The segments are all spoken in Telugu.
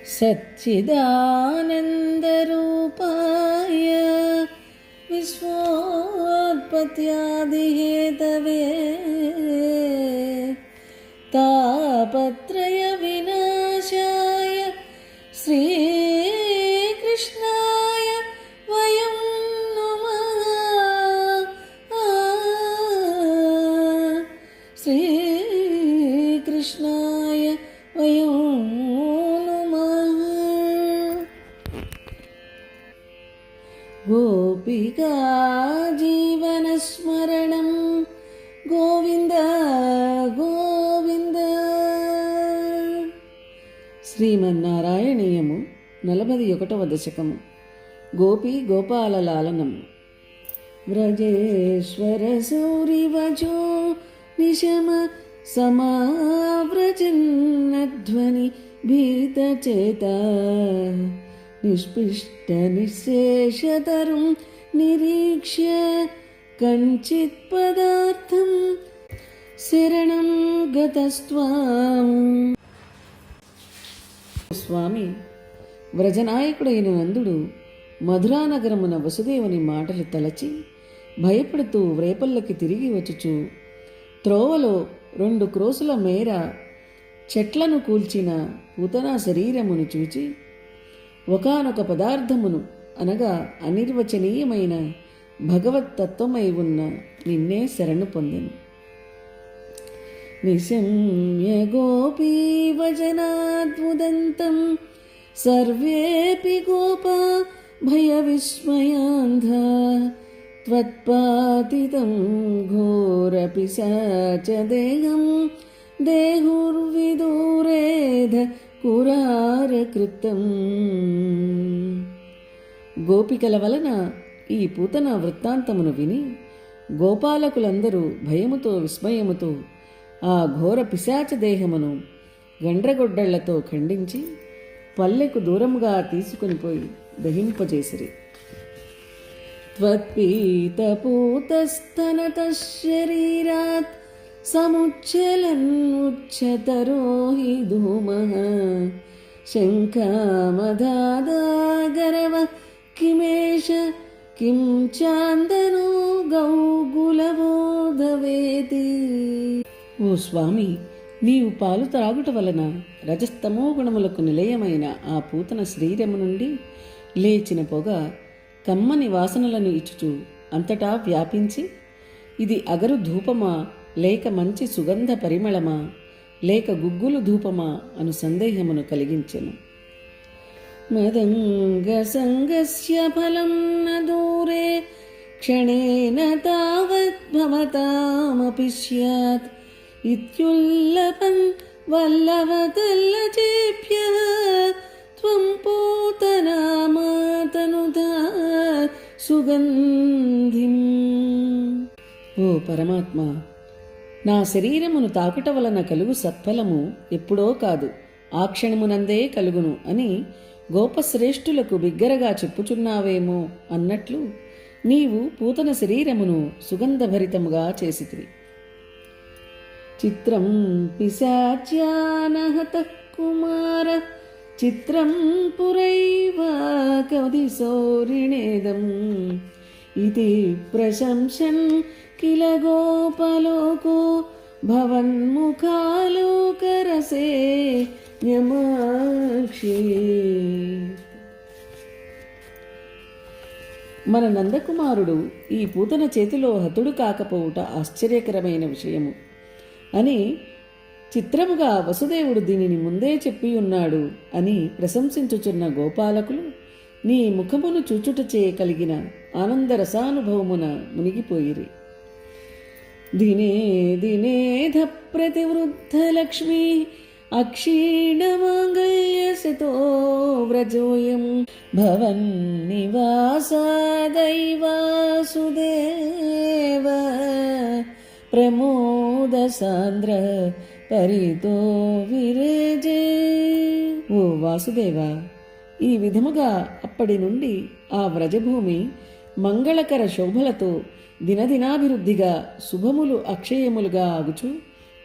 सच्चिदानन्दरूपाय विश्वोत्पत्त्यादिहेतवे तापत्रयविनाशाय श्रीकृष्णाय वयं नुमः। श्रीकृष्णाय वयं नुमः। गोपिका जीवनस्मरणं गोविन्द गोविन्द। శ్రీమన్నారాయణీయము 41వ దశకము. గోపీ గోపాల లాలనము. వ్రజేశ్వర సూరివచో నిశమ సమావ్రజన్నధ్వని భీతచేత నిష్పృష్ట నిశేషతరుం నిరీక్ష్య కంచిత్ పదార్థం శరణం గతస్త్వాం. స్వామి, వ్రజనాయకుడైన నందుడు మధురానగరమున వసుదేవుని మాటలు తలచి భయపడుతూ వ్రేపల్లకి తిరిగి వచ్చుచు త్రోవలో 2 క్రోసుల మేర చెట్లను కూల్చిన పూతనా శరీరమును చూచి ఒకానొక పదార్థమును అనగా అనిర్వచనీయమైన భగవత్తత్వమై ఉన్న నిన్నే శరణు పొందెను. నిశమ్య గోపీవచనాద్ముదంతం సర్వేపి గోపా భయవిస్మయాంధా త్వత్పాతితం ఘోరపిశాచదేహం దేహుర్విదూరేధ కురారకృతం. గోపికల వలన ఈ పూతన వృత్తాంతమును విని గోపాలకులందరూ భయముతో విస్మయముతో ఆ ఘోర పిశాచ దేహమును గండ్రగొడ్డళ్లతో ఖండించి పల్లెకు దూరముగా తీసుకునిపోయి దహింపజేసిరి. త్వత్పీతపూతస్తనతః శరీరాత్ సముచ్చలన్ముచ్చతరో హి ధూమః శంఖామదాదాగరవః కిమేష కిం చాందనో గౌగులబోధవేతి. ఓ స్వామి, నీవు పాలు త్రాగుట వలన రజస్తమో గుణములకు నిలయమైన ఆ పూతన శరీరము నుండి లేచిన పొగ కమ్మని వాసనలను ఇచ్చుచు అంతటా వ్యాపించి ఇది అగరు ధూపమా లేక మంచి సుగంధ పరిమళమా లేక గుగ్గులు ధూపమా అను సందేహమును కలిగించెను. మదంగ సంగస్య ఫలం న దూరే క్షణేన తావత్ భవతామపి స్యాత్ ఇత్యుల్లపన్ వల్లవతల్లచేభ్యః త్వం పూతనామాతనుదా సుగంధిం. ఓ పరమాత్మ, నా శరీరమును తాకుట వలన కలుగు సత్ఫలము ఎప్పుడో కాదు, ఆ క్షణమునందే కలుగును అని గోపశ్రేష్ఠులకు బిగ్గరగా చెప్పుచున్నావేమో అన్నట్లు నీవు పూతన శరీరమును సుగంధభరితముగా చేసితివి. చిత్రం పిశాచ్యానహతః కుమార చిత్రం పురైవ కదిశౌరిణేదం ఇతి ప్రశంసన్ కిల గోపలోకో భవన్ముఖాలోకరసే న్యమాక్షి. మన నందకుమారుడు ఈ పూతన చేతిలో హతుడు కాకపోవుట ఆశ్చర్యకరమైన విషయము అని చిత్రముగా వసుదేవుడు దీనిని ముందే చెప్పి ఉన్నాడు అని ప్రశంసించుచున్న గోపాలకులు నీ ముఖమును చూచుటచే కలిగిన ఆనందరసానుభవమున మునిగిపోయిరి. దినే దినేధ ప్రతివృద్ధ లక్ష్మీ అక్షీణమాంగల్యసితో వ్రజోయం భవన్నివాసాదైవాసుదేవ ప్రమోద సాంద్ర పరితో విరేజే. ఓ వాసుదేవా, ఈ విధముగా అప్పటి నుండి ఆ వ్రజభూమి మంగళకర శోభలతో దినదినాభివృద్ధిగా శుభములు అక్షయములుగా ఆగుచు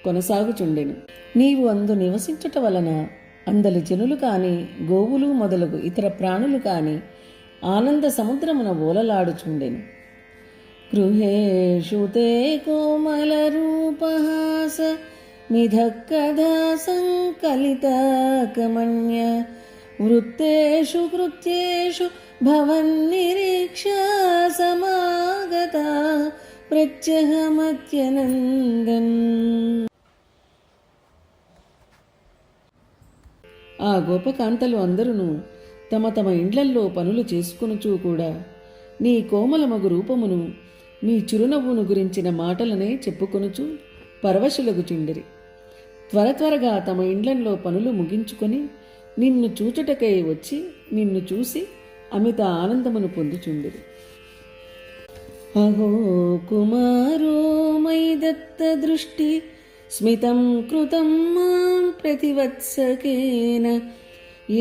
కొనసాగుచుండెను. నీవు అందు నివసించుట వలన అందలి జనులు కాని, గోవులు మొదలగు ఇతర ప్రాణులు కాని ఆనంద సముద్రమున ఓలలాడుచుండెను. గృహేషు తే కోమలరూపహాస మిథక్కదా సంకలితకమన్య వృత్తేషు కృత్యేషు భవన్నిరీక్ష్య సమాగత ప్రత్యహమత్యనందన్. ఆ గోపకాంతలు అందరును తమ తమ ఇండ్లల్లో పనులు చేసుకొనుచూ కూడా నీ కోమలమగు రూపమును, నీ చిరునవ్వును గురించిన మాటలనే చెప్పుకొనుచు పరవశులగుచుండిరి. త్వరగా తమ ఇండ్లల్లో పనులు ముగించుకొని నిన్ను చూచుటకై వచ్చి నిన్ను చూసి అమిత ఆనందమును పొందుచుండిరి. అహో కుమారో మయి దత్త దృష్టి స్మితం కృతం మాం ప్రతివత్సకేన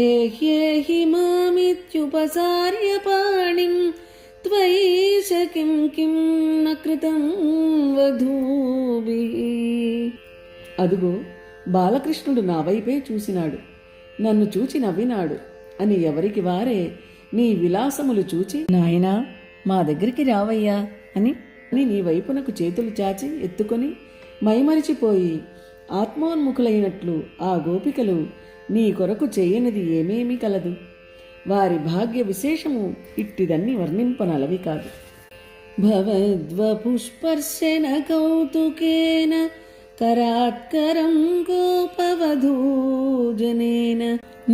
ఏహ్యేహి మామిత్యుపసార్య పాణిం త్వయి కిం కిం న కృతం వధూభిః. అదుగో బాలకృష్ణుడు నా వైపే చూసినాడు, నన్ను చూచి నవ్వినాడు అని ఎవరికి వారే నీ విలాసములు చూచి, నాయనా మా దగ్గరికి రావయ్యా అని నీ వైపునకు చేతులు చాచి ఎత్తుకొని మైమరిచిపోయి ఆత్మోన్ముఖులైనట్లు ఆ గోపికలు నీ కొరకు చేయనిది ఏమేమి కలదు. వారి భాగ్య విశేషము ఇట్టిదన్ని వర్ణింపనలవి కాదు. భవద్వపుష్పర్శన కౌతుకేన కరాత్కరం గోపవధూజనేన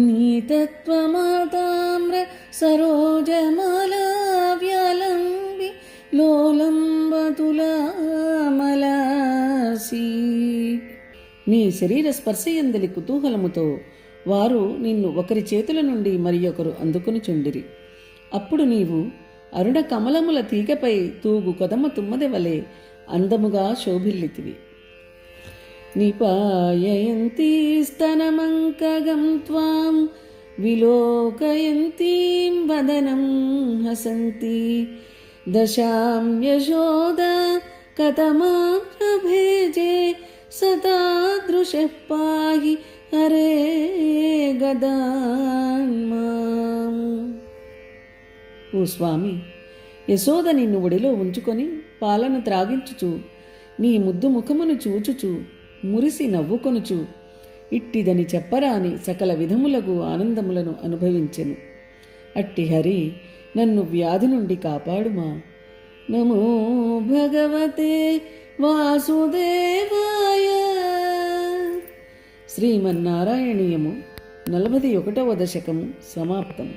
నీతత్వమాతామ్ర సరోజమాలా వ్యాలంబి లోలంబతులామలాసి. నీ శరీర స్పర్శయందలి కుతూహలముతో వారు నిన్ను ఒకరి చేతుల నుండి మరి ఒకరు అందుకుని చుండిరి. అప్పుడు నీవు అరుణ కమలముల తీగపై తూగు కొదమ తుమ్మది వలె అందముగా శోభిల్లితివి. నిపాయయంతి స్తనమంకగం త్వాం విలోకయంతీం వదనం హసంతి దశాం యశోద కథమాం ప్రభేజే సతాదృశః పాహి హరే గదాన్మాం. ఓ స్వామి, యశోద నిన్ను ఒడిలో ఉంచుకొని పాలను త్రాగించుచు నీ ముద్దు ముఖమును చూచుచు మురిసి నవ్వుకొనుచు ఇట్టిదని చెప్పరాని సకల విధములకు ఆనందములను అనుభవించెను. అట్టి హరి నన్ను వ్యాధి నుండి కాపాడుమా. నమో భగవతే వాసుదేవాయ. శ్రీమన్నారాయణీయము 41వ దశకము సమాప్తము.